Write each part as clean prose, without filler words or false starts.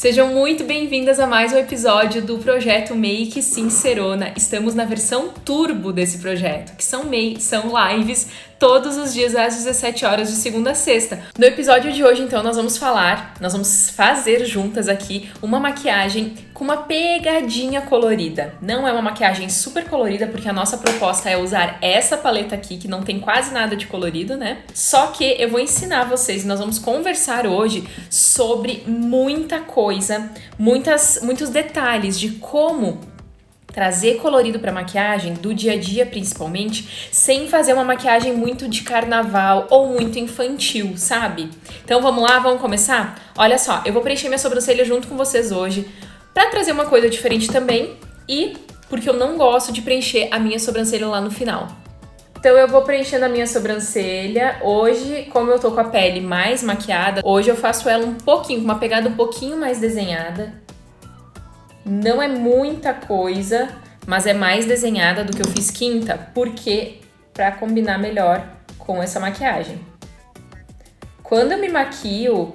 Sejam muito bem-vindas a mais um episódio do projeto Make Sincerona. Estamos na versão turbo desse projeto, que são lives todos os dias às 17 horas de segunda a sexta. No episódio de hoje, então, nós vamos fazer juntas aqui uma maquiagem com uma pegadinha colorida. Não é uma maquiagem super colorida, porque a nossa proposta é usar essa paleta aqui, que não tem quase nada de colorido, né? Só que eu vou ensinar vocês, nós vamos conversar hoje sobre muita coisa, muitos detalhes de como trazer colorido para maquiagem, do dia a dia principalmente, sem fazer uma maquiagem muito de carnaval ou muito infantil, sabe? Então vamos lá, vamos começar? Olha só, eu vou preencher minha sobrancelha junto com vocês hoje para trazer uma coisa diferente também e porque eu não gosto de preencher a minha sobrancelha lá no final. Então eu vou preenchendo a minha sobrancelha. Hoje, como eu tô com a pele mais maquiada, hoje eu faço ela com uma pegada um pouquinho mais desenhada. Não é muita coisa, mas é mais desenhada do que eu fiz quinta, porque pra combinar melhor com essa maquiagem. Quando eu me maquio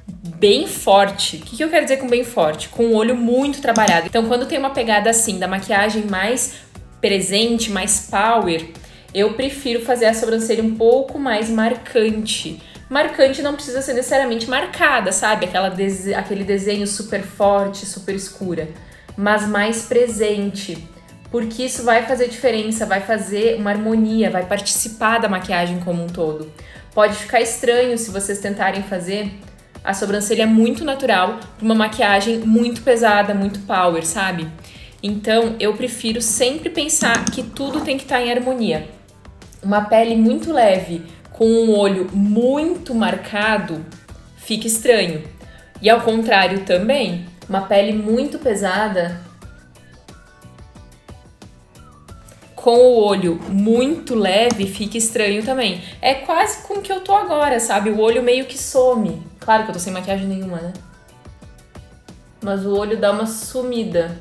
bem forte, o que eu quero dizer com bem forte? Com o olho muito trabalhado. Então, quando tem uma pegada assim, da maquiagem mais presente, mais power, eu prefiro fazer a sobrancelha um pouco mais marcante. Marcante não precisa ser necessariamente marcada, sabe? Aquele desenho super forte, super escura, mas mais presente, porque isso vai fazer diferença, vai fazer uma harmonia, vai participar da maquiagem como um todo. Pode ficar estranho se vocês tentarem fazer a sobrancelha muito natural para uma maquiagem muito pesada, muito power, sabe? Então, eu prefiro sempre pensar que tudo tem que estar em harmonia. Uma pele muito leve, com um olho muito marcado, fica estranho. E ao contrário também, uma pele muito pesada, com o olho muito leve, fica estranho também. É quase como que eu tô agora, sabe? O olho meio que some. Claro que eu tô sem maquiagem nenhuma, né? Mas o olho dá uma sumida.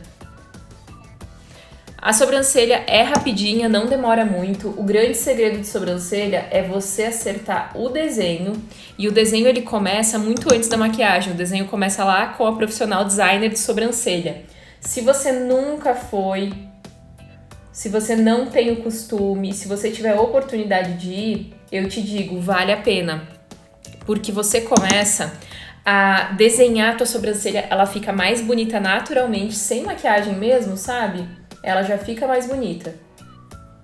A sobrancelha é rapidinha, não demora muito. O grande segredo de sobrancelha é você acertar o desenho. E o desenho ele começa muito antes da maquiagem. O desenho começa lá com a profissional designer de sobrancelha. Se você nunca foi, se você não tem o costume, se você tiver a oportunidade de ir, eu te digo, vale a pena. Porque você começa a desenhar a tua sobrancelha, ela fica mais bonita naturalmente, sem maquiagem mesmo, sabe? Ela já fica mais bonita.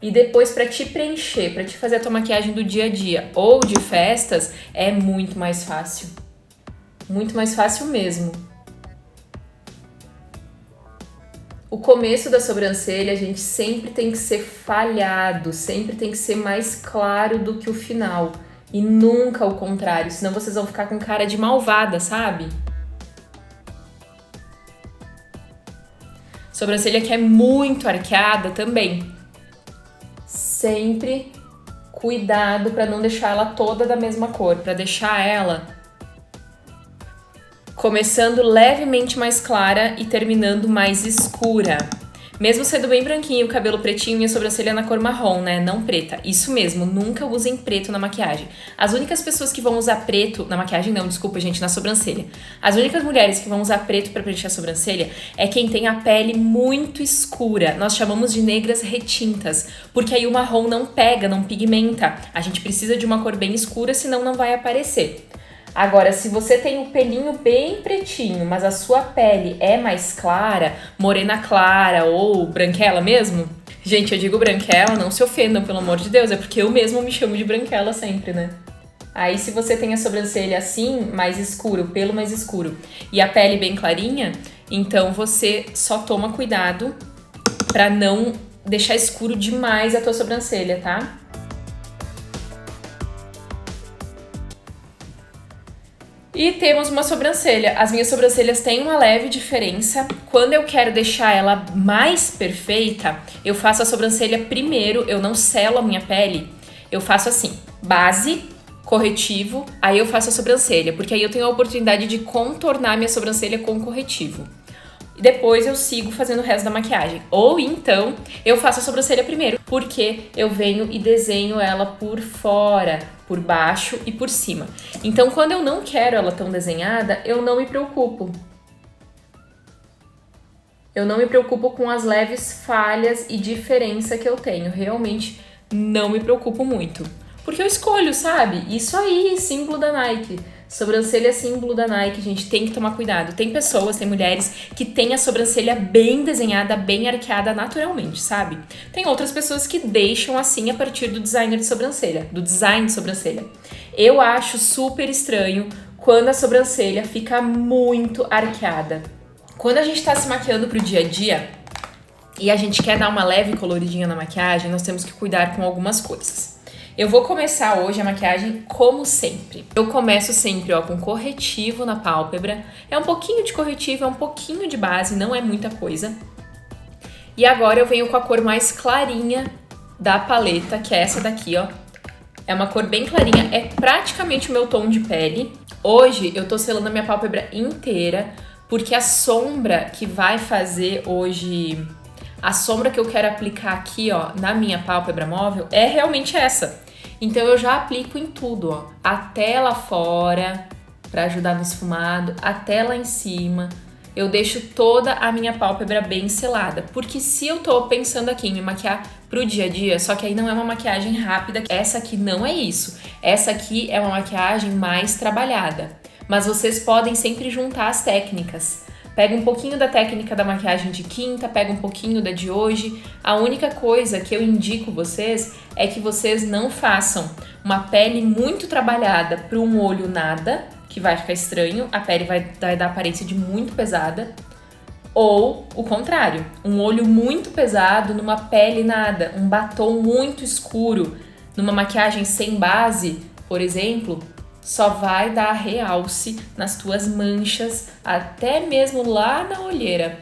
E depois, pra te preencher, pra te fazer a tua maquiagem do dia a dia ou de festas, é muito mais fácil. Muito mais fácil mesmo. O começo da sobrancelha, a gente sempre tem que ser falhado, sempre tem que ser mais claro do que o final. E nunca o contrário, senão vocês vão ficar com cara de malvada, sabe? Sobrancelha que é muito arqueada também. Sempre cuidado para não deixar ela toda da mesma cor, para deixar ela começando levemente mais clara e terminando mais escura. Mesmo sendo bem branquinho, o cabelo pretinho e a sobrancelha na cor marrom, né? Não preta. Isso mesmo, nunca usem preto na maquiagem. As únicas pessoas que vão usar preto na maquiagem, não, desculpa, gente, na sobrancelha. As únicas mulheres que vão usar preto pra preencher a sobrancelha é quem tem a pele muito escura. Nós chamamos de negras retintas, porque aí o marrom não pega, não pigmenta. A gente precisa de uma cor bem escura, senão não vai aparecer. Agora, se você tem o pelinho bem pretinho, mas a sua pele é mais clara, morena clara ou branquela mesmo, gente, eu digo branquela, não se ofendam, pelo amor de Deus, é porque eu mesmo me chamo de branquela sempre, né? Aí, se você tem a sobrancelha assim, mais escura, o pelo mais escuro, e a pele bem clarinha, então você só toma cuidado pra não deixar escuro demais a tua sobrancelha, tá? E temos uma sobrancelha. As minhas sobrancelhas têm uma leve diferença. Quando eu quero deixar ela mais perfeita, eu faço a sobrancelha primeiro, eu não selo a minha pele. Eu faço assim, base, corretivo, aí eu faço a sobrancelha, porque aí eu tenho a oportunidade de contornar minha sobrancelha com corretivo. E depois eu sigo fazendo o resto da maquiagem. Ou então, eu faço a sobrancelha primeiro, porque eu venho e desenho ela por fora, por baixo e por cima. Então, quando eu não quero ela tão desenhada, eu não me preocupo. Eu não me preocupo com as leves falhas e diferença que eu tenho. Realmente não me preocupo muito. Porque eu escolho, sabe? Isso aí, símbolo da Nike. Sobrancelha é símbolo da Nike, gente, tem que tomar cuidado. Tem pessoas, tem mulheres que têm a sobrancelha bem desenhada, bem arqueada naturalmente, sabe? Tem outras pessoas que deixam assim a partir do designer de sobrancelha, do design de sobrancelha. Eu acho super estranho quando a sobrancelha fica muito arqueada. Quando a gente tá se maquiando pro dia a dia e a gente quer dar uma leve coloridinha na maquiagem, nós temos que cuidar com algumas coisas. Eu vou começar hoje a maquiagem como sempre. Eu começo sempre, ó, com corretivo na pálpebra. É um pouquinho de corretivo, é um pouquinho de base, não é muita coisa. E agora eu venho com a cor mais clarinha da paleta, que é essa daqui, ó. É uma cor bem clarinha, é praticamente o meu tom de pele. Hoje eu tô selando a minha pálpebra inteira, porque a sombra que vai fazer hoje... A sombra que eu quero aplicar aqui, ó, na minha pálpebra móvel é realmente essa. Então eu já aplico em tudo, ó. Até lá fora, pra ajudar no esfumado, até lá em cima. Eu deixo toda a minha pálpebra bem selada. Porque se eu tô pensando aqui em me maquiar pro dia a dia, só que aí não é uma maquiagem rápida, essa aqui não é isso. Essa aqui é uma maquiagem mais trabalhada. Mas vocês podem sempre juntar as técnicas. Pega um pouquinho da técnica da maquiagem de quinta, pega um pouquinho da de hoje. A única coisa que eu indico vocês é que vocês não façam uma pele muito trabalhada para um olho nada, que vai ficar estranho, a pele vai dar aparência de muito pesada. Ou o contrário, um olho muito pesado numa pele nada, um batom muito escuro, numa maquiagem sem base, por exemplo, só vai dar realce nas tuas manchas, até mesmo lá na olheira.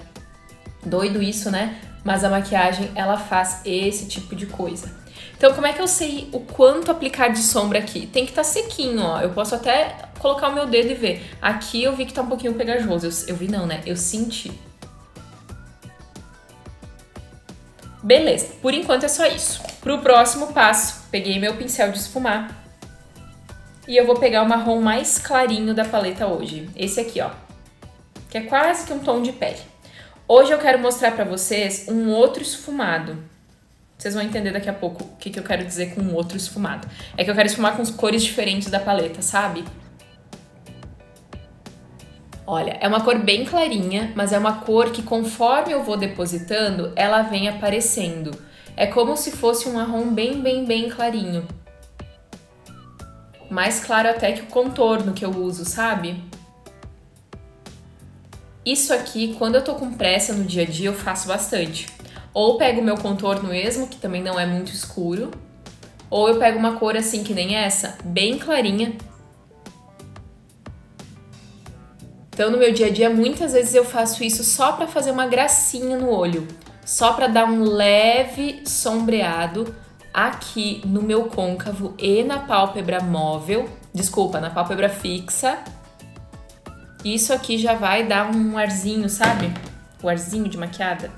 Doido isso, né? Mas a maquiagem, ela faz esse tipo de coisa. Então, como é que eu sei o quanto aplicar de sombra aqui? Tem que estar sequinho, ó. Eu posso até colocar o meu dedo e ver. Aqui eu vi que tá um pouquinho pegajoso. Eu vi não, né? Eu senti. Beleza, por enquanto é só isso. Pro próximo passo, peguei meu pincel de esfumar. E eu vou pegar o marrom mais clarinho da paleta hoje. Esse aqui, ó. Que é quase que um tom de pele. Hoje eu quero mostrar pra vocês um outro esfumado. Vocês vão entender daqui a pouco o que eu quero dizer com um outro esfumado. É que eu quero esfumar com cores diferentes da paleta, sabe? Olha, é uma cor bem clarinha, mas é uma cor que conforme eu vou depositando, ela vem aparecendo. É como se fosse um marrom bem clarinho. Mais claro até que o contorno que eu uso, sabe? Isso aqui, quando eu tô com pressa no dia a dia, eu faço bastante. Ou pego o meu contorno mesmo, que também não é muito escuro, ou eu pego uma cor assim que nem essa, bem clarinha. Então no meu dia a dia, muitas vezes eu faço isso só pra fazer uma gracinha no olho, só pra dar um leve sombreado aqui no meu côncavo e na pálpebra móvel, desculpa, na pálpebra fixa. Isso aqui já vai dar um arzinho, sabe? O arzinho de maquiada.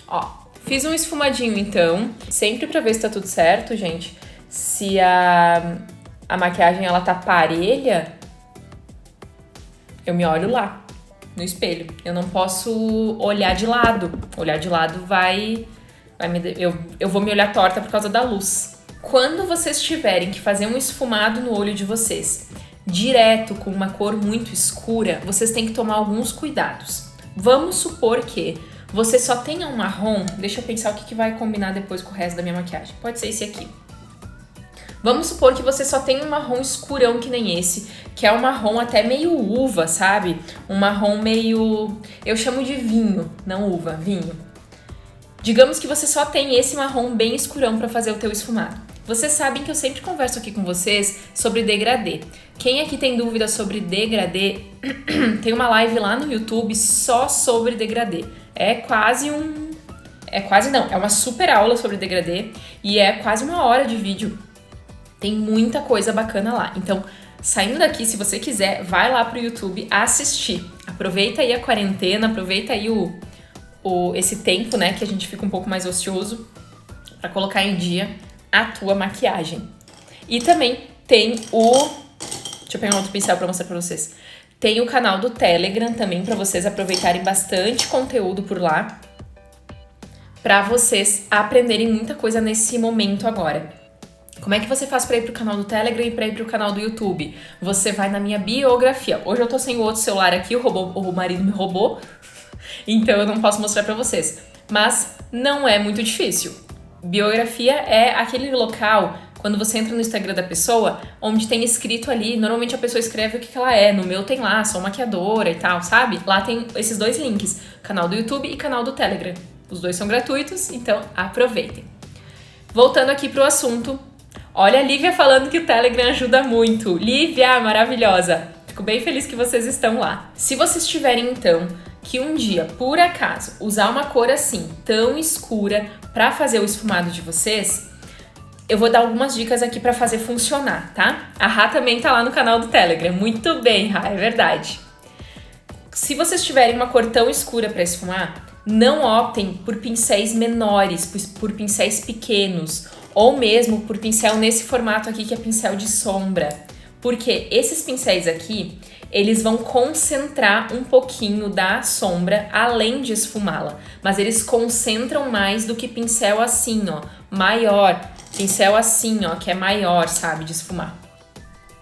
Ó, fiz um esfumadinho então, sempre pra ver se tá tudo certo, gente. Se a maquiagem ela tá parelha, eu me olho lá, no espelho. Eu não posso olhar de lado. Olhar de lado eu vou me olhar torta por causa da luz. Quando vocês tiverem que fazer um esfumado no olho de vocês, direto com uma cor muito escura, vocês têm que tomar alguns cuidados. Vamos supor que você só tenha um marrom. Deixa eu pensar o que vai combinar depois com o resto da minha maquiagem. Pode ser esse aqui. Vamos supor que você só tem um marrom escurão que nem esse, que é um marrom até meio uva, sabe? Um marrom meio... eu chamo de vinho, não uva, vinho. Digamos que você só tem esse marrom bem escurão pra fazer o teu esfumado. Vocês sabem que eu sempre converso aqui com vocês sobre degradê. Quem aqui tem dúvida sobre degradê, tem uma live lá no YouTube só sobre degradê. É uma super aula sobre degradê e é quase 1 hora de vídeo. Tem muita coisa bacana lá. Então, saindo daqui, se você quiser, vai lá pro YouTube assistir. Aproveita aí a quarentena, aproveita aí esse tempo, né, que a gente fica um pouco mais ocioso, pra colocar em dia. a tua maquiagem. E também tem o... Deixa eu pegar um outro pincel pra mostrar pra vocês. Tem o canal do Telegram também, pra vocês aproveitarem bastante conteúdo por lá, pra vocês aprenderem muita coisa nesse momento agora. Como é que você faz pra ir pro canal do Telegram e pra ir pro canal do YouTube? Você vai na minha biografia. Hoje eu tô sem o outro celular aqui, o marido me roubou, então eu não posso mostrar pra vocês. Mas não é muito difícil. Biografia é aquele local, quando você entra no Instagram da pessoa, onde tem escrito ali, normalmente a pessoa escreve o que ela é. No meu tem lá, sou maquiadora e tal, sabe? Lá tem esses dois links, canal do YouTube e canal do Telegram. Os dois são gratuitos, então aproveitem. Voltando aqui pro assunto, olha a Lívia falando que o Telegram ajuda muito. Lívia, maravilhosa! Fico bem feliz que vocês estão lá. Se vocês tiverem, então, que um dia, por acaso, usar uma cor assim, tão escura, pra fazer o esfumado de vocês, eu vou dar algumas dicas aqui pra fazer funcionar, tá? A Rá também tá lá no canal do Telegram. Muito bem, Rá, é verdade. Se vocês tiverem uma cor tão escura pra esfumar, não optem por pincéis menores, por pincéis pequenos, ou mesmo por pincel nesse formato aqui que é pincel de sombra. Porque esses pincéis aqui, eles vão concentrar um pouquinho da sombra além de esfumá-la. Mas eles concentram mais do que pincel assim, ó, maior. Pincel assim, ó, que é maior, sabe, de esfumar.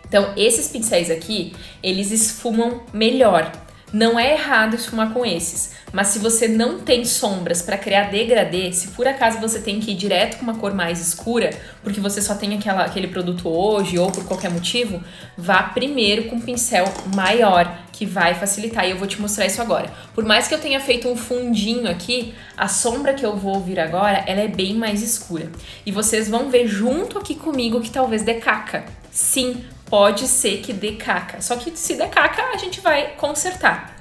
Então, esses pincéis aqui, eles esfumam melhor. Não é errado esfumar com esses, mas se você não tem sombras para criar degradê, se por acaso você tem que ir direto com uma cor mais escura, porque você só tem aquele produto hoje ou por qualquer motivo, vá primeiro com um pincel maior, que vai facilitar, e eu vou te mostrar isso agora. Por mais que eu tenha feito um fundinho aqui, a sombra que eu vou vir agora, ela é bem mais escura. E vocês vão ver junto aqui comigo que talvez dê caca. Sim, pode ser que dê caca. Só que se der caca, a gente vai consertar.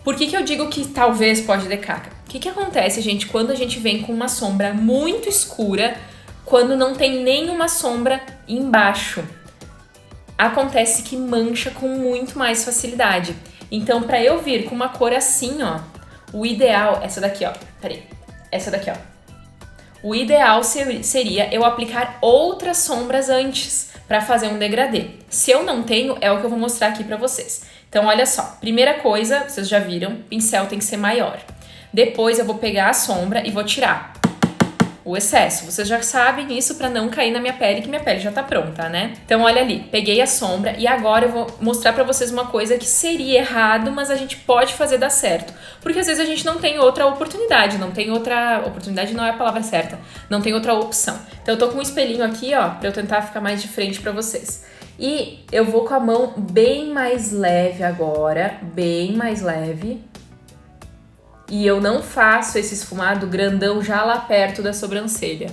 Por que eu digo que talvez pode dar caca? O que acontece, gente, quando a gente vem com uma sombra muito escura, quando não tem nenhuma sombra embaixo? Acontece que mancha com muito mais facilidade. Então, pra eu vir com uma cor assim, ó, o ideal... Essa daqui, ó. Peraí. Essa daqui, ó. O ideal seria eu aplicar outras sombras antes pra fazer um degradê. Se eu não tenho, é o que eu vou mostrar aqui pra vocês. Então, olha só. Primeira coisa, vocês já viram, pincel tem que ser maior. Depois eu vou pegar a sombra e vou tirar o excesso. Vocês já sabem isso pra não cair na minha pele, que minha pele já tá pronta, né? Então, olha ali. Peguei a sombra e agora eu vou mostrar pra vocês uma coisa que seria errado, mas a gente pode fazer dar certo. Porque às vezes a gente não tem outra oportunidade, não tem outra... Oportunidade não é a palavra certa. Não tem outra opção. Então, eu tô com um espelhinho aqui, ó, pra eu tentar ficar mais de frente pra vocês. E eu vou com a mão bem mais leve agora, bem mais leve. E eu não faço esse esfumado grandão já lá perto da sobrancelha.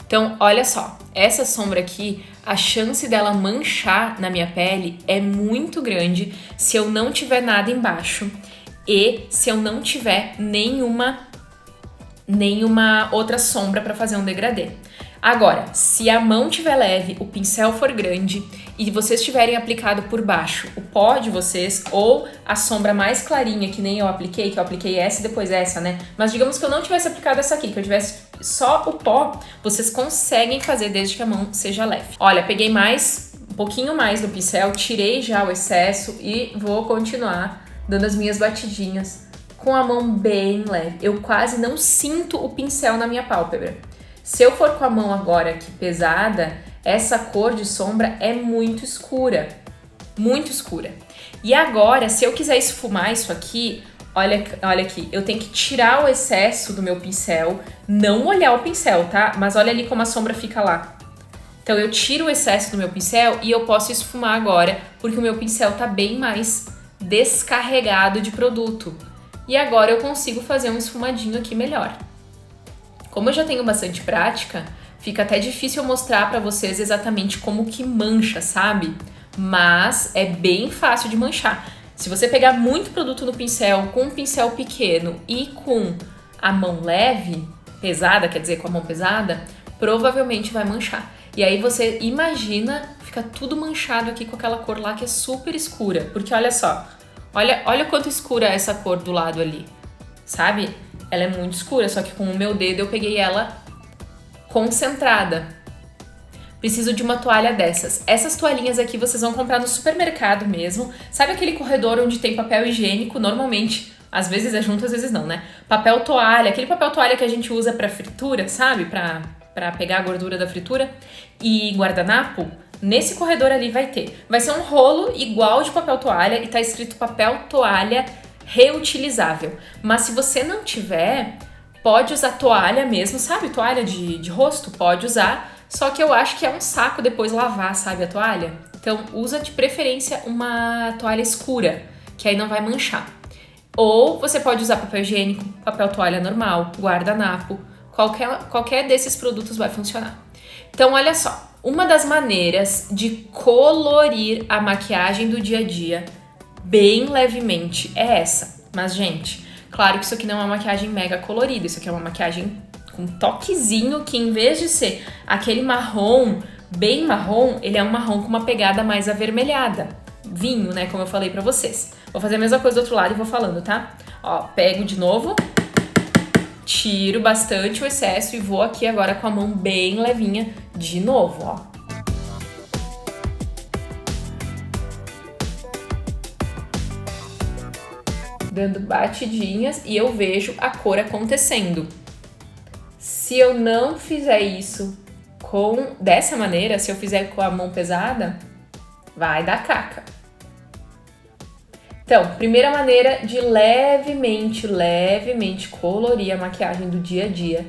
Então, olha só, essa sombra aqui, a chance dela manchar na minha pele é muito grande se eu não tiver nada embaixo e se eu não tiver nenhuma outra sombra para fazer um degradê. Agora, se a mão tiver leve, o pincel for grande e vocês tiverem aplicado por baixo o pó de vocês ou a sombra mais clarinha, que nem eu apliquei, que eu apliquei essa e depois essa, né? Mas digamos que eu não tivesse aplicado essa aqui, que eu tivesse só o pó, vocês conseguem fazer desde que a mão seja leve. Olha, peguei um pouquinho mais no pincel, tirei já o excesso e vou continuar dando as minhas batidinhas com a mão bem leve. Eu quase não sinto o pincel na minha pálpebra. Se eu for com a mão agora aqui pesada, essa cor de sombra é muito escura. Muito escura. E agora, se eu quiser esfumar isso aqui, olha aqui, eu tenho que tirar o excesso do meu pincel, não molhar o pincel, tá? Mas olha ali como a sombra fica lá. Então eu tiro o excesso do meu pincel e eu posso esfumar agora, porque o meu pincel tá bem mais descarregado de produto. E agora eu consigo fazer um esfumadinho aqui melhor. Como eu já tenho bastante prática, fica até difícil eu mostrar pra vocês exatamente como que mancha, sabe? Mas é bem fácil de manchar. Se você pegar muito produto no pincel, com um pincel pequeno e com a mão leve, pesada, quer dizer, com a mão pesada, provavelmente vai manchar. E aí você imagina, fica tudo manchado aqui com aquela cor lá que é super escura. Porque olha só, olha quanto escura é essa cor do lado ali, sabe? Ela é muito escura, só que com o meu dedo eu peguei ela concentrada. Preciso de uma toalha dessas. Essas toalhinhas aqui vocês vão comprar no supermercado mesmo. Sabe aquele corredor onde tem papel higiênico? Normalmente, às vezes é junto, às vezes não, né? Papel toalha, aquele papel toalha que a gente usa pra fritura, sabe? Pra pegar a gordura da fritura. E guardanapo, nesse corredor ali vai ter. Vai ser um rolo igual de papel toalha e tá escrito papel toalha reutilizável. Mas se você não tiver, pode usar toalha mesmo, sabe? Toalha de rosto, pode usar. Só que eu acho que é um saco depois lavar, sabe, a toalha? Então, usa de preferência uma toalha escura, que aí não vai manchar. Ou você pode usar papel higiênico, papel toalha normal, guardanapo, qualquer desses produtos vai funcionar. Então, olha só, uma das maneiras de colorir a maquiagem do dia a dia bem levemente é essa. Mas, gente, claro que isso aqui não é uma maquiagem mega colorida, isso aqui é uma maquiagem com toquezinho que, em vez de ser aquele marrom, bem marrom, ele é um marrom com uma pegada mais avermelhada. Vinho, né, como eu falei pra vocês. Vou fazer a mesma coisa do outro lado e vou falando, tá? Ó, pego de novo, tiro bastante o excesso e vou aqui agora com a mão bem levinha de novo, ó. Dando batidinhas e eu vejo a cor acontecendo. Se eu não fizer isso dessa maneira, se eu fizer com a mão pesada, vai dar caca. Então, primeira maneira de levemente colorir a maquiagem do dia a dia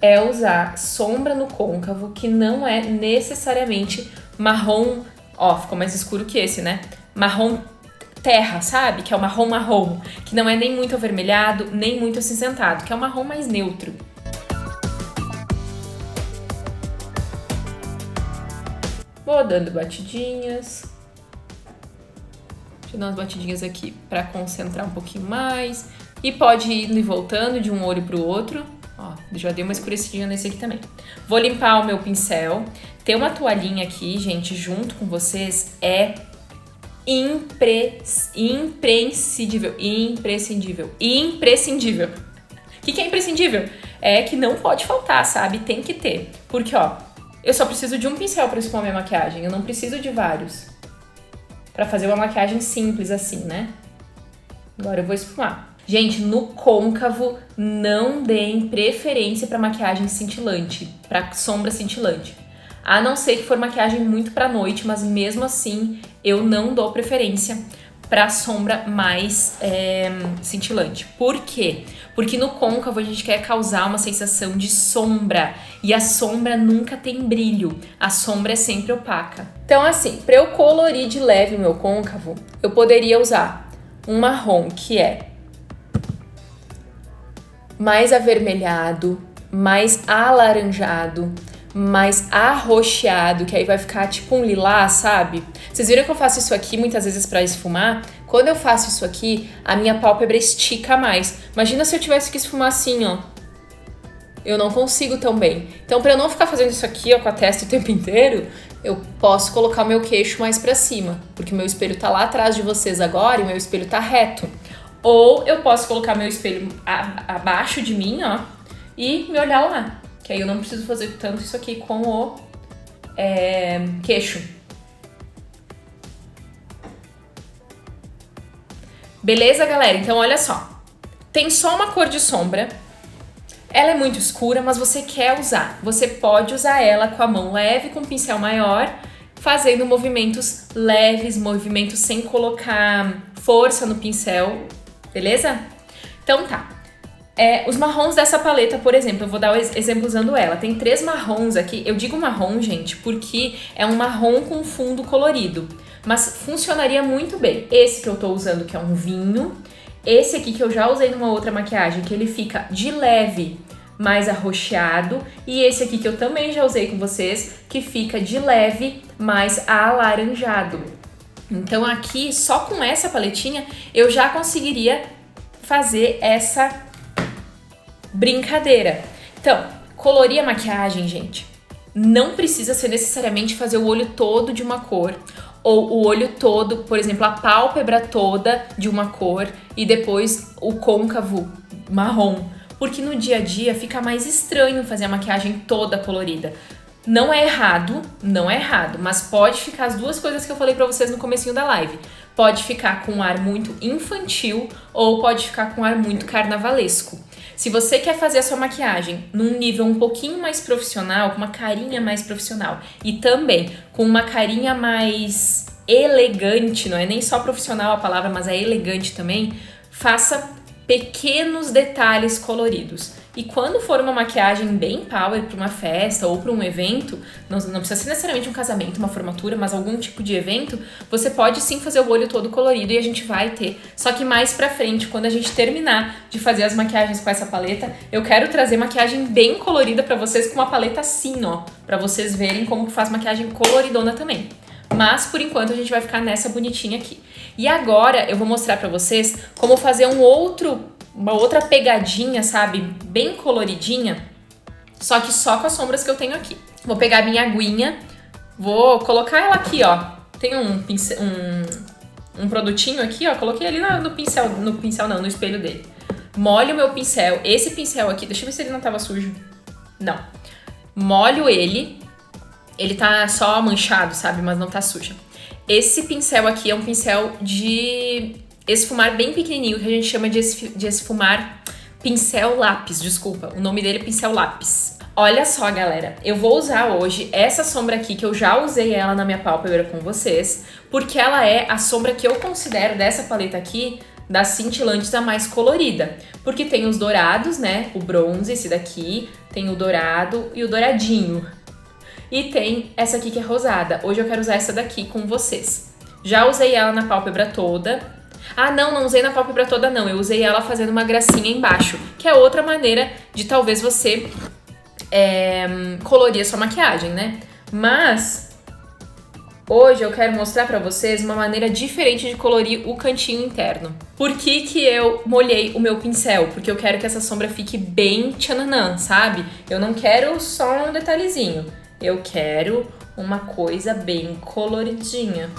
é usar sombra no côncavo, que não é necessariamente marrom, ó, ficou mais escuro que esse, né? Marrom terra, sabe? Que é o marrom, que não é nem muito avermelhado, nem muito acinzentado, que é o marrom mais neutro. Vou dando batidinhas. Deixa eu dar umas batidinhas aqui pra concentrar um pouquinho mais. E pode ir indo e voltando de um olho pro outro. Ó, já dei uma escurecidinha nesse aqui também. Vou limpar o meu pincel. Ter uma toalhinha aqui, gente, junto com vocês é imprescindível. O que é imprescindível? É que não pode faltar, sabe? Tem que ter. Porque, ó, eu só preciso de um pincel pra esfumar minha maquiagem. Eu não preciso de vários. Pra fazer uma maquiagem simples assim, né? Agora eu vou esfumar. Gente, no côncavo, não deem preferência pra maquiagem cintilante, pra sombra cintilante. A não ser que for maquiagem muito pra noite, mas mesmo assim eu não dou preferência pra sombra mais cintilante. Por quê? Porque no côncavo a gente quer causar uma sensação de sombra e a sombra nunca tem brilho, a sombra é sempre opaca. Então assim, pra eu colorir de leve o meu côncavo, eu poderia usar um marrom que é mais avermelhado, mais alaranjado, mais arroxeado, que aí vai ficar tipo um lilás, sabe? Vocês viram que eu faço isso aqui muitas vezes pra esfumar? Quando eu faço isso aqui, a minha pálpebra estica mais. Imagina se eu tivesse que esfumar assim, ó. Eu não consigo tão bem. Então, pra eu não ficar fazendo isso aqui, ó, com a testa o tempo inteiro, eu posso colocar o meu queixo mais pra cima, porque o meu espelho tá lá atrás de vocês agora e o meu espelho tá reto. Ou eu posso colocar meu espelho abaixo de mim, ó, e me olhar lá. Que aí eu não preciso fazer tanto isso aqui com o queixo. Beleza, galera? Então, olha só. Tem só uma cor de sombra. Ela é muito escura, mas você quer usar. Você pode usar ela com a mão leve, com um pincel maior, fazendo movimentos leves, movimentos sem colocar força no pincel. Beleza? Então tá. Os marrons dessa paleta, por exemplo, eu vou dar o exemplo usando ela. Tem 3 marrons aqui. Eu digo marrom, gente, porque é um marrom com fundo colorido. Mas funcionaria muito bem. Esse que eu tô usando, que é um vinho. Esse aqui que eu já usei numa outra maquiagem, que ele fica de leve, mais arroxeado. E esse aqui que eu também já usei com vocês, que fica de leve, mais alaranjado. Então aqui, só com essa paletinha, eu já conseguiria fazer essa brincadeira. Então, colorir a maquiagem, gente, não precisa ser necessariamente fazer o olho todo de uma cor, ou o olho todo, por exemplo, a pálpebra toda de uma cor e depois o côncavo marrom. porque no dia a dia fica mais estranho fazer a maquiagem toda colorida. Não é errado, mas pode ficar as duas coisas que eu falei pra vocês no comecinho da live. Pode ficar com um ar muito infantil ou pode ficar com um ar muito carnavalesco. Se você quer fazer a sua maquiagem num nível um pouquinho mais profissional, com uma carinha mais profissional e também com uma carinha mais elegante, não é nem só profissional a palavra, mas é elegante também, faça pequenos detalhes coloridos. E quando for uma maquiagem bem power para uma festa ou para um evento, não precisa ser necessariamente um casamento, uma formatura, mas algum tipo de evento, você pode sim fazer o olho todo colorido e a gente vai ter. Só que mais pra frente, quando a gente terminar de fazer as maquiagens com essa paleta, eu quero trazer maquiagem bem colorida pra vocês com uma paleta assim, ó, pra vocês verem como que faz maquiagem coloridona também. Mas, por enquanto, a gente vai ficar nessa bonitinha aqui. E agora, eu vou mostrar pra vocês como fazer uma outra pegadinha, sabe? Bem coloridinha, só que só com as sombras que eu tenho aqui. Vou pegar a minha aguinha, vou colocar ela aqui, ó. Tem um produtinho aqui, ó. Coloquei ali no espelho dele. Molho o meu pincel. Esse pincel aqui, deixa eu ver se ele não tava sujo. Não. Molho ele. Ele tá só manchado, sabe? Mas não tá sujo. Esse pincel aqui é um pincel de esfumar bem pequenininho, que a gente chama de esfumar pincel lápis, desculpa. O nome dele é pincel lápis. Olha só, galera, eu vou usar hoje essa sombra aqui, que eu já usei ela na minha pálpebra com vocês, porque ela é a sombra que eu considero dessa paleta aqui, das cintilantes, a mais colorida. Porque tem os dourados, né, o bronze, esse daqui, tem o dourado e o douradinho. E tem essa aqui que é rosada. Hoje eu quero usar essa daqui com vocês. Já usei ela na pálpebra toda. Ah, não usei na pálpebra toda não. Eu usei ela fazendo uma gracinha embaixo, que é outra maneira de talvez você colorir a sua maquiagem, né? Mas hoje eu quero mostrar pra vocês uma maneira diferente de colorir o cantinho interno. Por que eu molhei o meu pincel? Porque eu quero que essa sombra fique bem tchananã, sabe? Eu não quero só um detalhezinho. Eu quero uma coisa bem coloridinha.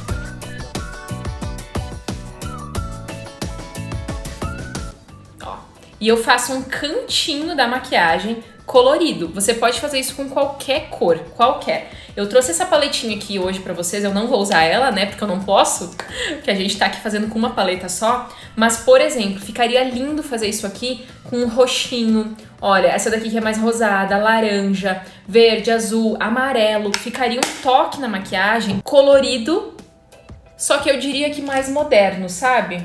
Ó, e eu faço um cantinho da maquiagem colorido. Você pode fazer isso com qualquer cor, qualquer. Eu trouxe essa paletinha aqui hoje pra vocês, eu não vou usar ela, né, porque eu não posso, porque a gente tá aqui fazendo com uma paleta só, mas, por exemplo, ficaria lindo fazer isso aqui com um roxinho. Olha, essa daqui que é mais rosada, laranja, verde, azul, amarelo, ficaria um toque na maquiagem colorido, só que eu diria que mais moderno, sabe?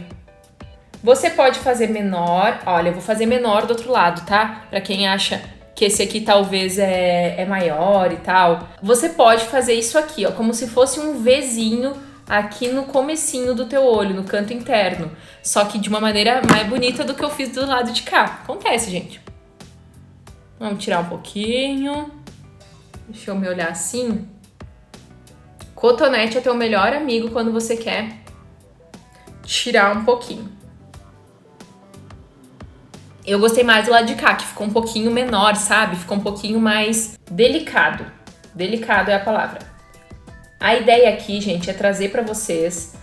Você pode fazer menor, olha, eu vou fazer menor do outro lado, tá? Pra quem acha que esse aqui talvez é maior e tal. Você pode fazer isso aqui, ó, como se fosse um Vzinho aqui no comecinho do teu olho, no canto interno. Só que de uma maneira mais bonita do que eu fiz do lado de cá. Acontece, gente. Vamos tirar um pouquinho. Deixa eu me olhar assim. Cotonete é teu melhor amigo quando você quer tirar um pouquinho. Eu gostei mais do lado de cá, que ficou um pouquinho menor, sabe? Ficou um pouquinho mais delicado. Delicado é a palavra. A ideia aqui, gente, é trazer pra vocês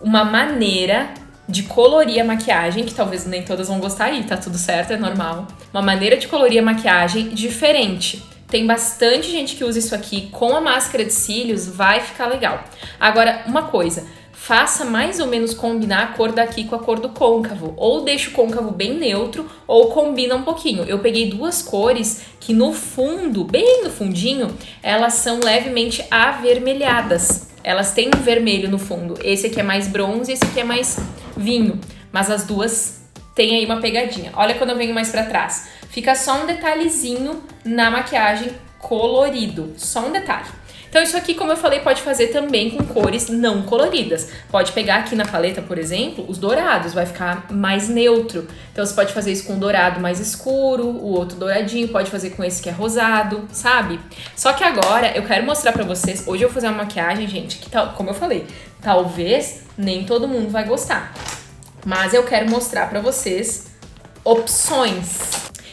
uma maneira de colorir a maquiagem, que talvez nem todas vão gostar aí, tá tudo certo, é normal. Uma maneira de colorir a maquiagem diferente. Tem bastante gente que usa isso aqui com a máscara de cílios, vai ficar legal. Agora, uma coisa, faça mais ou menos combinar a cor daqui com a cor do côncavo. Ou deixa o côncavo bem neutro, ou combina um pouquinho. Eu peguei duas cores que no fundo, bem no fundinho, elas são levemente avermelhadas. Elas têm um vermelho no fundo. Esse aqui é mais bronze, esse aqui é mais vinho. Mas as duas têm aí uma pegadinha. Olha quando eu venho mais pra trás. Fica só um detalhezinho na maquiagem colorido. Só um detalhe. Então isso aqui, como eu falei, pode fazer também com cores não coloridas. Pode pegar aqui na paleta, por exemplo, os dourados, vai ficar mais neutro. Então você pode fazer isso com um dourado mais escuro, o outro douradinho, pode fazer com esse que é rosado, sabe? Só que agora eu quero mostrar pra vocês, hoje eu vou fazer uma maquiagem, gente, que como eu falei, talvez nem todo mundo vai gostar. Mas eu quero mostrar pra vocês opções.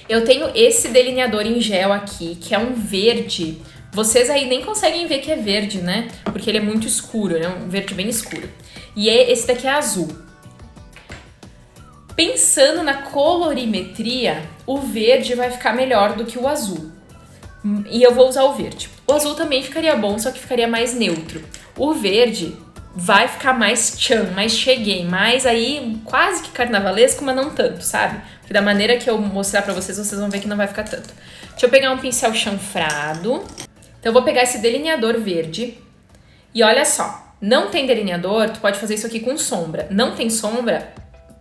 Eu tenho esse delineador em gel aqui, que é um verde. Vocês aí nem conseguem ver que é verde, né? Porque ele é muito escuro, é um verde bem escuro. E esse daqui é azul. Pensando na colorimetria, o verde vai ficar melhor do que o azul. E eu vou usar o verde. O azul também ficaria bom, só que ficaria mais neutro. O verde vai ficar mais tchan, mais cheguei, mais aí quase que carnavalesco, mas não tanto, sabe? Porque da maneira que eu mostrar pra vocês, vocês vão ver que não vai ficar tanto. Deixa eu pegar um pincel chanfrado. Então eu vou pegar esse delineador verde. E olha só, não tem delineador, tu pode fazer isso aqui com sombra. Não tem sombra,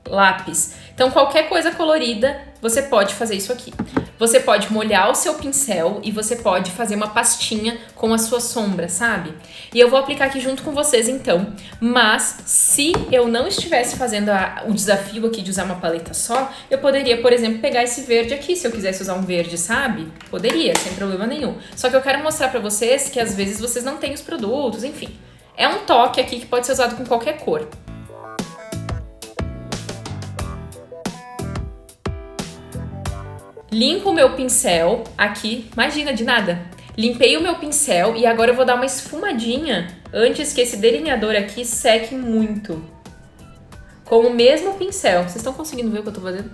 lápis. Então qualquer coisa colorida, você pode fazer isso aqui. Você pode molhar o seu pincel e você pode fazer uma pastinha com a sua sombra, sabe? E eu vou aplicar aqui junto com vocês então, mas se eu não estivesse fazendo o desafio aqui de usar uma paleta só, eu poderia, por exemplo, pegar esse verde aqui, se eu quisesse usar um verde, sabe? Poderia, sem problema nenhum. Só que eu quero mostrar pra vocês que às vezes vocês não têm os produtos, enfim. É um toque aqui que pode ser usado com qualquer cor. Limpo o meu pincel aqui, imagina, de nada. Limpei o meu pincel e agora eu vou dar uma esfumadinha antes que esse delineador aqui seque muito. Com o mesmo pincel. Vocês estão conseguindo ver o que eu tô fazendo?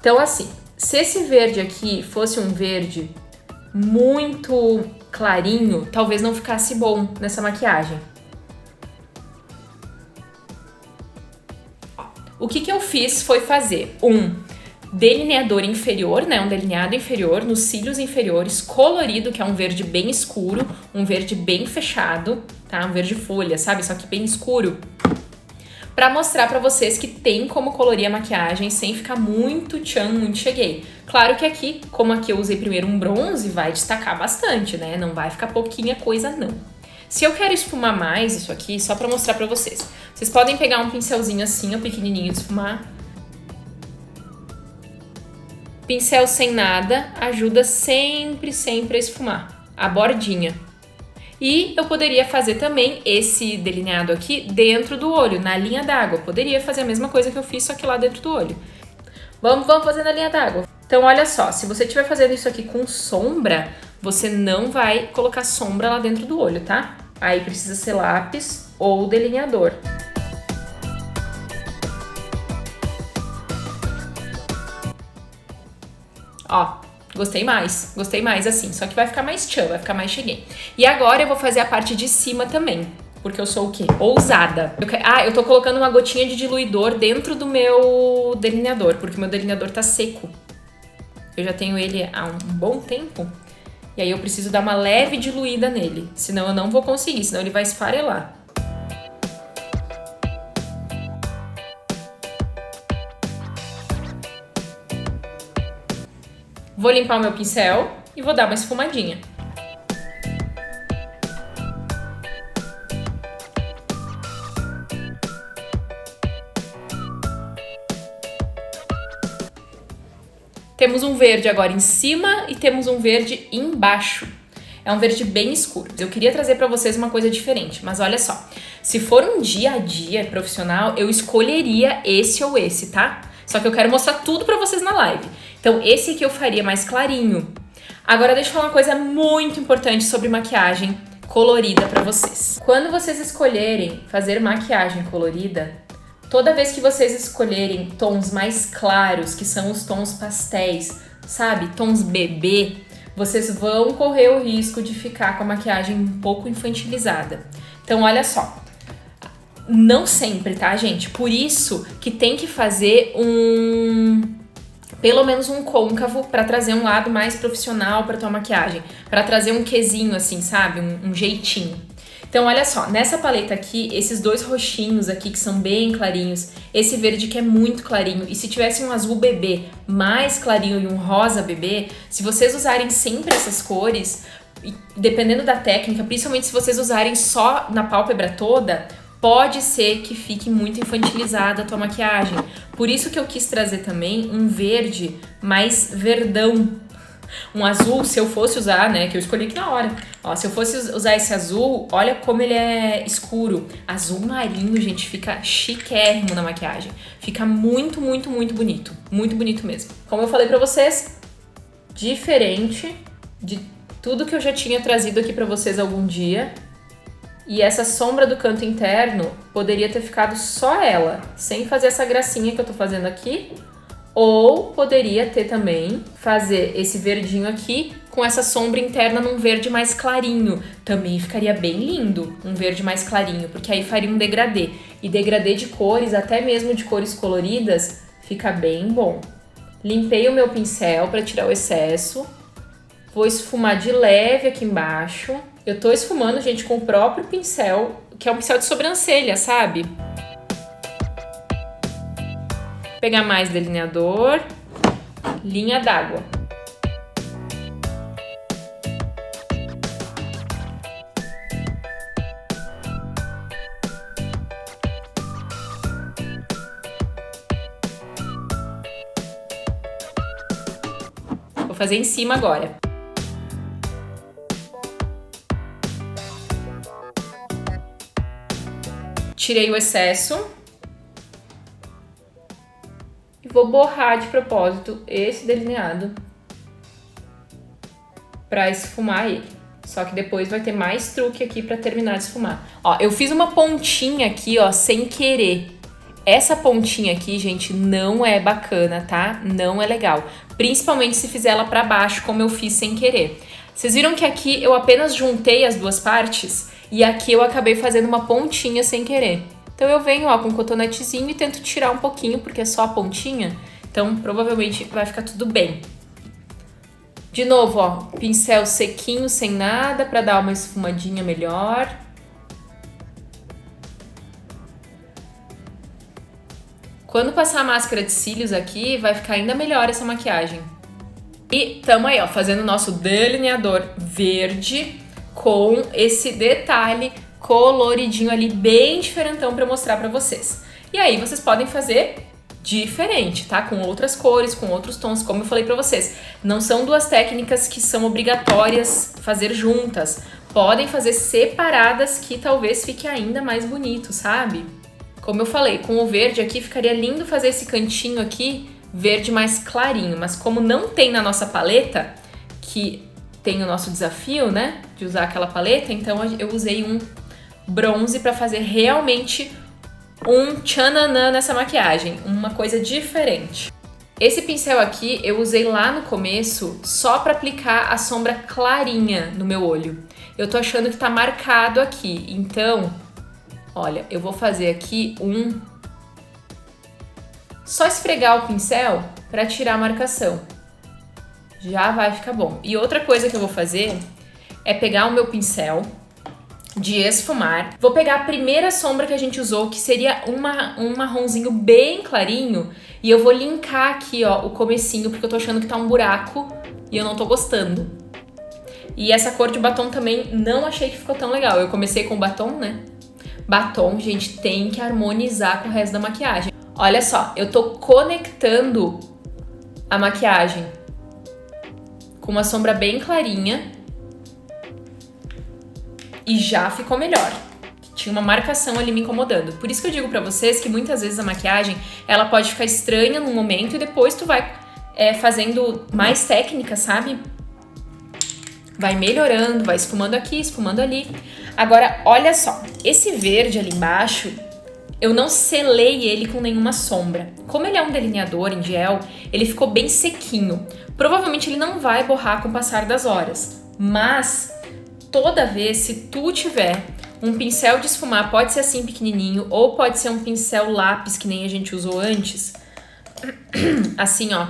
Então assim, se esse verde aqui fosse um verde muito clarinho, talvez não ficasse bom nessa maquiagem. O que eu fiz foi fazer um delineador inferior, né, um delineado inferior nos cílios inferiores, colorido, que é um verde bem escuro, um verde bem fechado, tá? Um verde folha, sabe? Só que bem escuro. Pra mostrar pra vocês que tem como colorir a maquiagem sem ficar muito tchan, muito cheguei. Claro que aqui, como aqui eu usei primeiro um bronze, vai destacar bastante, né? Não vai ficar pouquinha coisa, não. Se eu quero esfumar mais isso aqui, só pra mostrar pra vocês. Vocês podem pegar um pincelzinho assim, ó, pequenininho de esfumar. Pincel sem nada ajuda sempre, sempre a esfumar a bordinha. E eu poderia fazer também esse delineado aqui dentro do olho, na linha d'água. Poderia fazer a mesma coisa que eu fiz, só que lá dentro do olho. Vamos fazer na linha d'água. Então, olha só, se você estiver fazendo isso aqui com sombra, você não vai colocar sombra lá dentro do olho, tá? Aí precisa ser lápis ou delineador. Ó, gostei mais assim, só que vai ficar mais tchan, vai ficar mais cheguei. E agora eu vou fazer a parte de cima também, porque eu sou o quê? Ousada. Eu tô colocando uma gotinha de diluidor dentro do meu delineador, porque o meu delineador tá seco. Eu já tenho ele há um bom tempo, e aí eu preciso dar uma leve diluída nele, senão eu não vou conseguir, senão ele vai esfarelar. Vou limpar o meu pincel e vou dar uma esfumadinha. Temos um verde agora em cima e temos um verde embaixo. É um verde bem escuro. Eu queria trazer pra vocês uma coisa diferente, mas olha só. Se for um dia a dia profissional, eu escolheria esse ou esse, tá? Só que eu quero mostrar tudo pra vocês na live. Então esse aqui eu faria mais clarinho. Agora deixa eu falar uma coisa muito importante sobre maquiagem colorida pra vocês. Quando vocês escolherem fazer maquiagem colorida, toda vez que vocês escolherem tons mais claros, que são os tons pastéis, sabe? Tons bebê, vocês vão correr o risco de ficar com a maquiagem um pouco infantilizada. Então olha só. Não sempre, tá, gente? Por isso que tem que fazer pelo menos um côncavo pra trazer um lado mais profissional pra tua maquiagem. Pra trazer um quezinho assim, sabe? Um jeitinho. Então, olha só. Nessa paleta aqui, esses dois roxinhos aqui que são bem clarinhos. Esse verde que é muito clarinho. E se tivesse um azul bebê mais clarinho e um rosa bebê, se vocês usarem sempre essas cores, dependendo da técnica, principalmente se vocês usarem só na pálpebra toda, pode ser que fique muito infantilizada a tua maquiagem. Por isso que eu quis trazer também um verde mais verdão. Um azul, se eu fosse usar, né, que eu escolhi aqui na hora. Ó, se eu fosse usar esse azul, olha como ele é escuro. Azul marinho, gente, fica chiquérrimo na maquiagem. Fica muito, muito, muito bonito. Muito bonito mesmo. Como eu falei pra vocês, diferente de tudo que eu já tinha trazido aqui pra vocês algum dia. E essa sombra do canto interno poderia ter ficado só ela, sem fazer essa gracinha que eu tô fazendo aqui, Ou poderia ter também, fazer esse verdinho aqui com essa sombra interna num verde mais clarinho. Também ficaria bem lindo, um verde mais clarinho, porque aí faria um degradê. E degradê de cores, até mesmo de cores coloridas, fica bem bom. Limpei o meu pincel para tirar o excesso. Vou esfumar de leve aqui embaixo. Eu tô esfumando, gente, com o próprio pincel, que é um pincel de sobrancelha, sabe? Pegar mais delineador, linha d'água. Vou fazer em cima agora. Tirei o excesso. E vou borrar de propósito esse delineado pra esfumar ele. Só que depois vai ter mais truque aqui pra terminar de esfumar. Ó, eu fiz uma pontinha aqui, ó, sem querer. Essa pontinha aqui, gente, não é bacana, tá? Não é legal. Principalmente se fizer ela pra baixo, como eu fiz sem querer. Vocês viram que aqui eu apenas juntei as duas partes e aqui eu acabei fazendo uma pontinha sem querer. Então eu venho, ó, com um cotonetezinho e tento tirar um pouquinho, porque é só a pontinha. Então provavelmente vai ficar tudo bem. De novo, ó, pincel sequinho, sem nada, pra dar uma esfumadinha melhor. Quando passar a máscara de cílios aqui, vai ficar ainda melhor essa maquiagem. E tamo aí, ó, fazendo o nosso delineador verde com esse detalhe coloridinho ali, bem diferentão pra mostrar pra vocês. E aí vocês podem fazer diferente, tá? Com outras cores, com outros tons, como eu falei pra vocês. Não são duas técnicas que são obrigatórias fazer juntas. Podem fazer separadas que talvez fique ainda mais bonito, sabe? Como eu falei, com o verde aqui ficaria lindo fazer esse cantinho aqui verde mais clarinho, mas como não tem na nossa paleta, que tem o nosso desafio, né, de usar aquela paleta, então eu usei um bronze pra fazer realmente um tchananã nessa maquiagem, uma coisa diferente. Esse pincel aqui eu usei lá no começo só pra aplicar a sombra clarinha no meu olho. Eu tô achando que tá marcado aqui, então, olha, eu vou fazer aqui só esfregar o pincel pra tirar a marcação. Já vai ficar bom. E outra coisa que eu vou fazer é pegar o meu pincel de esfumar. Vou pegar a primeira sombra que a gente usou, que seria um marronzinho bem clarinho, e eu vou linkar aqui, ó, o comecinho, porque eu tô achando que tá um buraco e eu não tô gostando. E essa cor de batom também não achei que ficou tão legal. Eu comecei com batom, né? Batom, gente, tem que harmonizar com o resto da maquiagem. Olha só, eu tô conectando a maquiagem com uma sombra bem clarinha e já ficou melhor. Tinha uma marcação ali me incomodando. Por isso que eu digo pra vocês que muitas vezes a maquiagem, ela pode ficar estranha num momento e depois tu vai fazendo mais técnica, sabe? Vai melhorando, vai esfumando aqui, esfumando ali. Agora, olha só, esse verde ali embaixo, eu não selei ele com nenhuma sombra. Como ele é um delineador em gel, ele ficou bem sequinho. Provavelmente ele não vai borrar com o passar das horas, mas toda vez, se tu tiver um pincel de esfumar, pode ser assim pequenininho, ou pode ser um pincel lápis, que nem a gente usou antes, assim, ó,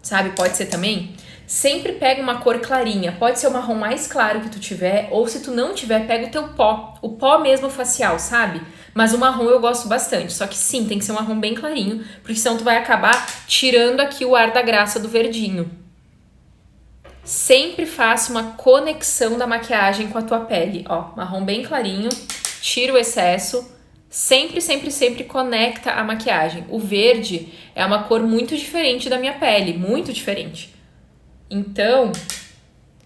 sabe, pode ser também. Sempre pega uma cor clarinha, pode ser o marrom mais claro que tu tiver, ou se tu não tiver, pega o teu pó, o pó mesmo facial, sabe? Mas o marrom eu gosto bastante, só que sim, tem que ser um marrom bem clarinho, porque senão tu vai acabar tirando aqui o ar da graça do verdinho. Sempre faça uma conexão da maquiagem com a tua pele, ó, marrom bem clarinho, tira o excesso, sempre, sempre, sempre conecta a maquiagem. O verde é uma cor muito diferente da minha pele, muito diferente. Então,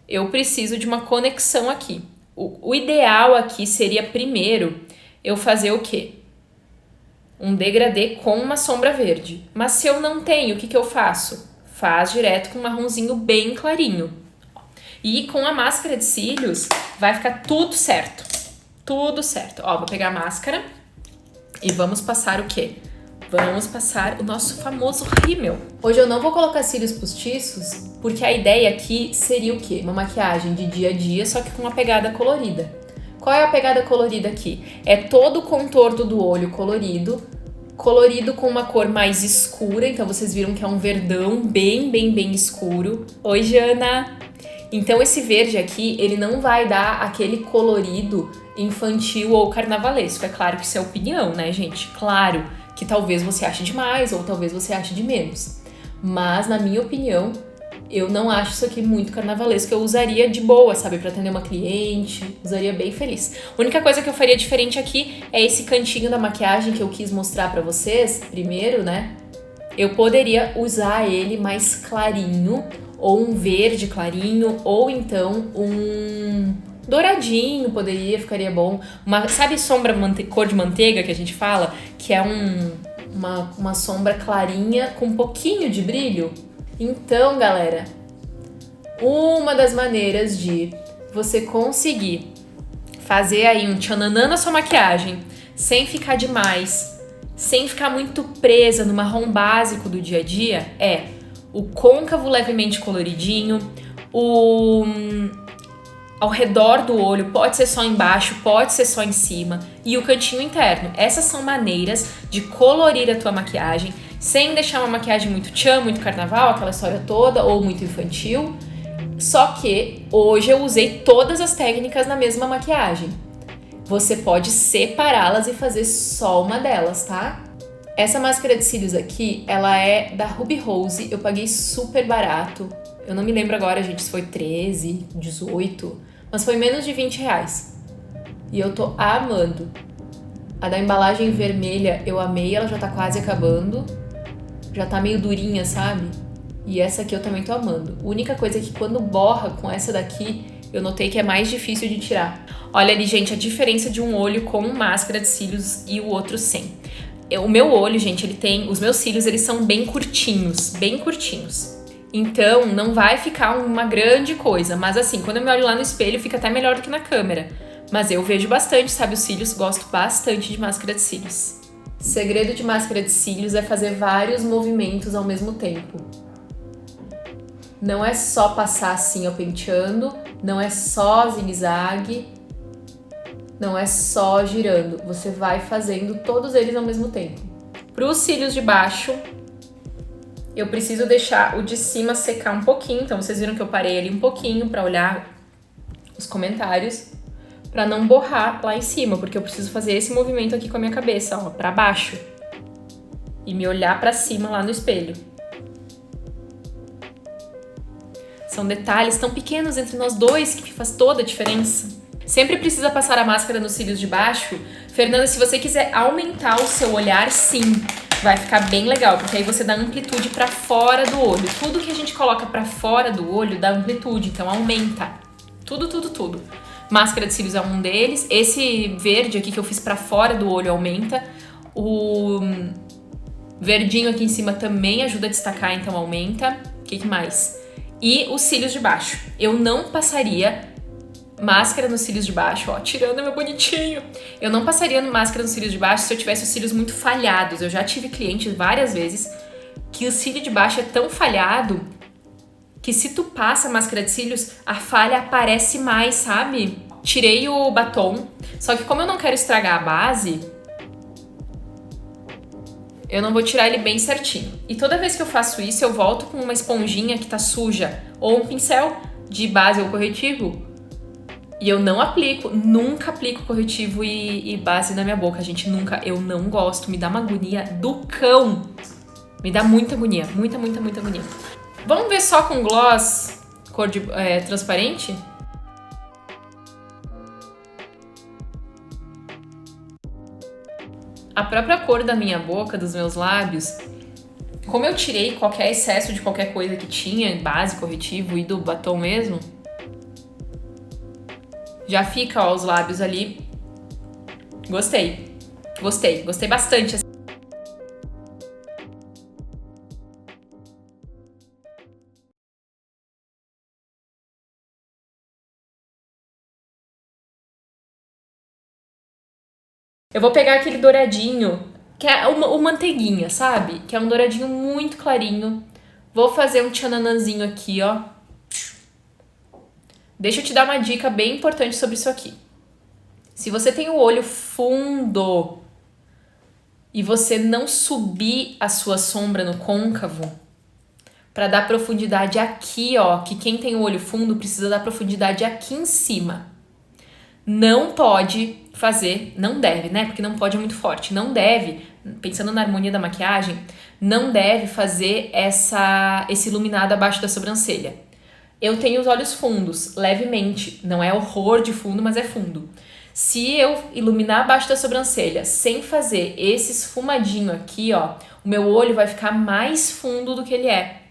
eu preciso de uma conexão aqui. O ideal aqui seria primeiro eu fazer o quê? Um degradê com uma sombra verde. Mas se eu não tenho, o que eu faço? Faz direto com um marronzinho bem clarinho. E com a máscara de cílios vai ficar tudo certo. Tudo certo. Ó, vou pegar a máscara e vamos passar o quê? Vamos passar o nosso famoso rímel. Hoje eu não vou colocar cílios postiços, porque a ideia aqui seria o quê? Uma maquiagem de dia a dia, só que com uma pegada colorida. Qual é a pegada colorida aqui? É todo o contorno do olho colorido com uma cor mais escura, então vocês viram que é um verdão bem escuro. Oi, Jana! Então esse verde aqui, ele não vai dar aquele colorido infantil ou carnavalesco. É claro que isso é opinião, né, gente? Claro que talvez você ache demais ou talvez você ache de menos. Mas, na minha opinião, eu não acho isso aqui muito carnavalesco. Eu usaria de boa, sabe? Pra atender uma cliente, usaria bem feliz. A única coisa que eu faria diferente aqui é esse cantinho da maquiagem que eu quis mostrar pra vocês primeiro, né? Eu poderia usar ele mais clarinho, ou um verde clarinho, ou então um douradinho ficaria bom. Sabe sombra cor de manteiga que a gente fala? Que é uma sombra clarinha com um pouquinho de brilho? Então, galera, uma das maneiras de você conseguir fazer aí um tchananã na sua maquiagem, sem ficar demais, sem ficar muito presa no marrom básico do dia a dia, é o côncavo levemente coloridinho, ao redor do olho, pode ser só embaixo, pode ser só em cima, e o cantinho interno. Essas são maneiras de colorir a tua maquiagem, sem deixar uma maquiagem muito tchan, muito carnaval, aquela história toda, ou muito infantil. Só que hoje eu usei todas as técnicas na mesma maquiagem. Você pode separá-las e fazer só uma delas, tá? Essa máscara de cílios aqui, ela é da Ruby Rose, eu paguei super barato. Eu não me lembro agora, gente, se foi 13, 18, mas foi menos de 20 reais. E eu tô amando. A da embalagem vermelha eu amei, ela já tá quase acabando. Já tá meio durinha, sabe? E essa aqui eu também tô amando. A única coisa é que quando borra com essa daqui, eu notei que é mais difícil de tirar. Olha ali, gente, a diferença de um olho com máscara de cílios e o outro sem. O meu olho, gente, os meus cílios, eles são bem curtinhos. Então, não vai ficar uma grande coisa. Mas assim, quando eu me olho lá no espelho, fica até melhor do que na câmera. Mas eu vejo bastante, sabe, os cílios, gosto bastante de máscara de cílios. O segredo de máscara de cílios é fazer vários movimentos ao mesmo tempo. Não é só passar assim, ó, penteando, não é só zigue-zague, não é só girando. Você vai fazendo todos eles ao mesmo tempo. Para os cílios de baixo, eu preciso deixar o de cima secar um pouquinho. Então, vocês viram que eu parei ali um pouquinho para olhar os comentários, para não borrar lá em cima, porque eu preciso fazer esse movimento aqui com a minha cabeça, ó, para baixo. E me olhar para cima lá no espelho. São detalhes tão pequenos entre nós dois que faz toda a diferença. Sempre precisa passar a máscara nos cílios de baixo. Fernanda, se você quiser aumentar o seu olhar, sim, vai ficar bem legal, porque aí você dá amplitude para fora do olho. Tudo que a gente coloca para fora do olho dá amplitude, então aumenta. Tudo. Máscara de cílios é um deles. Esse verde aqui que eu fiz para fora do olho aumenta. O verdinho aqui em cima também ajuda a destacar, então aumenta. O que mais? E os cílios de baixo. Eu não passaria máscara nos cílios de baixo, ó, tirando meu bonitinho. Eu não passaria máscara nos cílios de baixo se eu tivesse os cílios muito falhados. Eu já tive clientes várias vezes que o cílio de baixo é tão falhado que se tu passa a máscara de cílios, a falha aparece mais, sabe? Tirei o batom, só que como eu não quero estragar a base, eu não vou tirar ele bem certinho. E toda vez que eu faço isso, eu volto com uma esponjinha que tá suja ou um pincel de base ou corretivo e eu não aplico, nunca aplico corretivo e base na minha boca, gente, nunca. Eu não gosto, me dá uma agonia do cão. Me dá muita agonia, muita agonia. Vamos ver só com gloss cor de transparente? A própria cor da minha boca, dos meus lábios, como eu tirei qualquer excesso de qualquer coisa que tinha, base, corretivo e do batom mesmo, já fica, ó, os lábios ali. Gostei bastante. Eu vou pegar aquele douradinho que é o manteiguinha, sabe? Que é um douradinho muito clarinho. Vou fazer um tchananãzinho aqui, ó. Deixa eu te dar uma dica bem importante sobre isso aqui. Se você tem o olho fundo e você não subir a sua sombra no côncavo, para dar profundidade aqui, ó, que quem tem o olho fundo precisa dar profundidade aqui em cima. Não pode fazer, não deve, né? Porque não pode é muito forte. Não deve, pensando na harmonia da maquiagem, não deve fazer esse iluminado abaixo da sobrancelha. Eu tenho os olhos fundos, levemente. Não é horror de fundo, mas é fundo. Se eu iluminar abaixo da sobrancelha sem fazer esse esfumadinho aqui, ó, o meu olho vai ficar mais fundo do que ele é.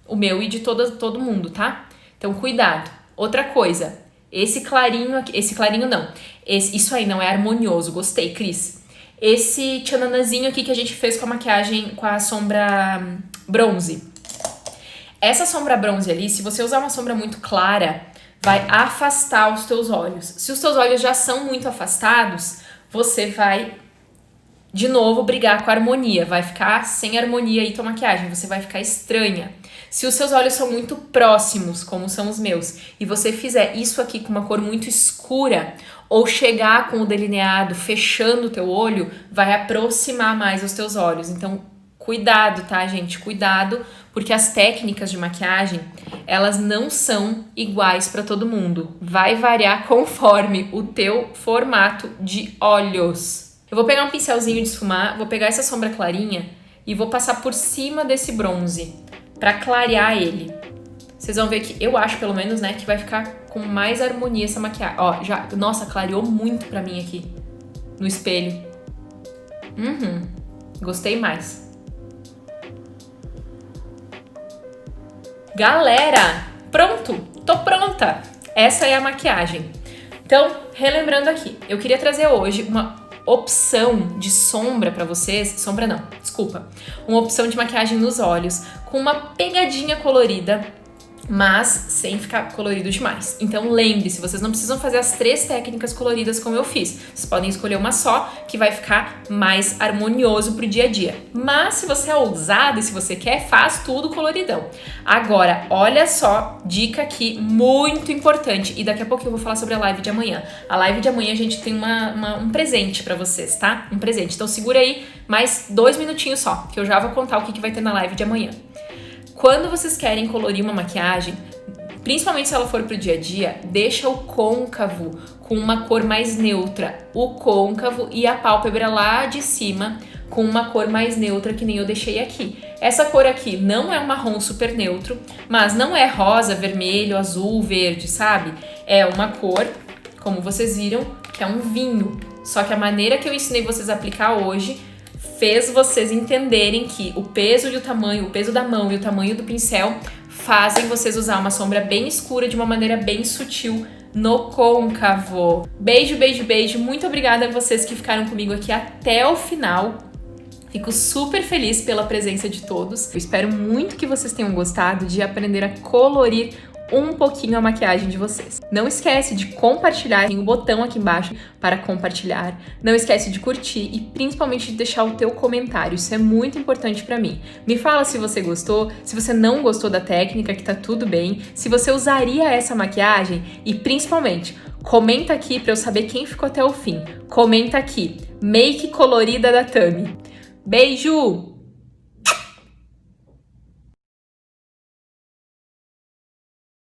O meu e de todo mundo, tá? Então, cuidado. Outra coisa, esse clarinho aqui, isso aí não é harmonioso, gostei, Cris. Esse tchananazinho aqui que a gente fez com a maquiagem, com a sombra bronze. Essa sombra bronze ali, se você usar uma sombra muito clara, vai afastar os teus olhos. Se os teus olhos já são muito afastados, você vai, de novo, brigar com a harmonia. Vai ficar sem harmonia aí tua maquiagem, você vai ficar estranha. Se os seus olhos são muito próximos, como são os meus, e você fizer isso aqui com uma cor muito escura, ou chegar com o delineado fechando o teu olho, vai aproximar mais os teus olhos. Então, cuidado, tá, gente? Cuidado, porque as técnicas de maquiagem, elas não são iguais para todo mundo. Vai variar conforme o teu formato de olhos. Eu vou pegar um pincelzinho de esfumar, vou pegar essa sombra clarinha e vou passar por cima desse bronze para clarear ele. Vocês vão ver que eu acho, pelo menos, né, que vai ficar com mais harmonia essa maquiagem. Ó, já, nossa, clareou muito pra mim aqui no espelho. Gostei mais. Galera, pronto, tô pronta. Essa é a maquiagem. Então, relembrando aqui, eu queria trazer hoje uma opção de sombra pra vocês, sombra não, desculpa, uma opção de maquiagem nos olhos com uma pegadinha colorida, mas sem ficar colorido demais. Então lembre-se, vocês não precisam fazer as 3 técnicas coloridas como eu fiz. Vocês podem escolher uma só, que vai ficar mais harmonioso pro dia a dia. Mas se você é ousado e se você quer, faz tudo coloridão. Agora, olha só, dica aqui muito importante. E daqui a pouco eu vou falar sobre a live de amanhã. A live de amanhã a gente tem um presente pra vocês, tá? Um presente. Então segura aí mais 2 minutinhos só, que eu já vou contar o que vai ter na live de amanhã. Quando vocês querem colorir uma maquiagem, principalmente se ela for pro dia a dia, deixa o côncavo com uma cor mais neutra. O côncavo e a pálpebra lá de cima com uma cor mais neutra, que nem eu deixei aqui. Essa cor aqui não é um marrom super neutro, mas não é rosa, vermelho, azul, verde, sabe? É uma cor, como vocês viram, que é um vinho. Só que a maneira que eu ensinei vocês a aplicar hoje fez vocês entenderem que o peso e o tamanho, o peso da mão e o tamanho do pincel fazem vocês usar uma sombra bem escura de uma maneira bem sutil no côncavo. Beijo, beijo, beijo. Muito obrigada a vocês que ficaram comigo aqui até o final. Fico super feliz pela presença de todos. Eu espero muito que vocês tenham gostado de aprender a colorir um pouquinho a maquiagem de vocês. Não esquece de compartilhar, tem o botão aqui embaixo para compartilhar. Não esquece de curtir e principalmente de deixar o teu comentário, isso é muito importante para mim. Me fala se você gostou, se você não gostou da técnica, que tá tudo bem, se você usaria essa maquiagem e principalmente, comenta aqui para eu saber quem ficou até o fim. Comenta aqui, make colorida da Tami. Beijo!